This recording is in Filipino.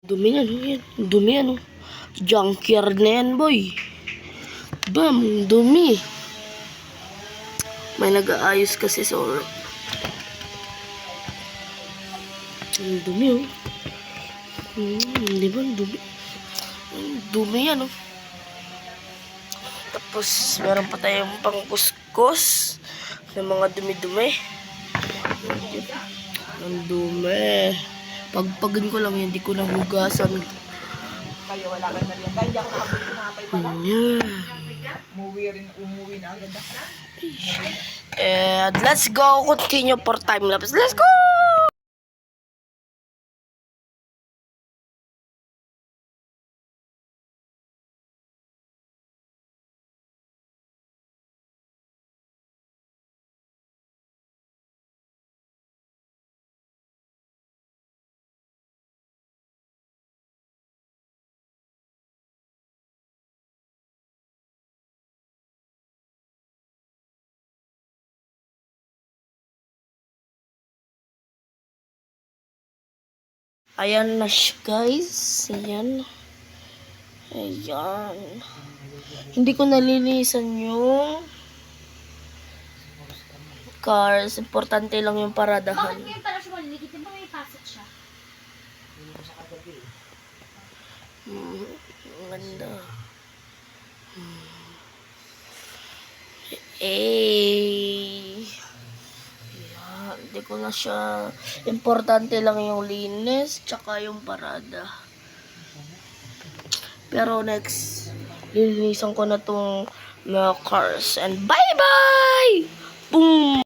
Dumi yan, yan. Dumi yan, oh. Junkyard na yan, boy. Bam, dumi. May nag-aayos kasi sa work. Ang dumi, oh. Di ba? Dumi. Dumi yan, oh. Tapos, meron pa tayong pang-kuskus ng mga dumi-dumi. Ang dumi. Pagpagin ko lang, hindi ko nahugasan. Kaya wala ka na rin. Dahil hindi ako nakabili ng hapay pa lang. Umuwi na agad ako. And let's go. Continue for time lapse. Let's go! Ayan na siya, guys. Ayan. Ayan. Hindi ko nalinisan yung cars. Importante lang yung paradahan. Bakit ngayon pala siya maliligit? Di ba may pasok siya? Ang ganda. Eh. Ayan. Hindi ko na siya. Importante lang yung linis. Tsaka yung parada. Pero next, lilinisan ko na tong mga cars. And bye-bye! Boom!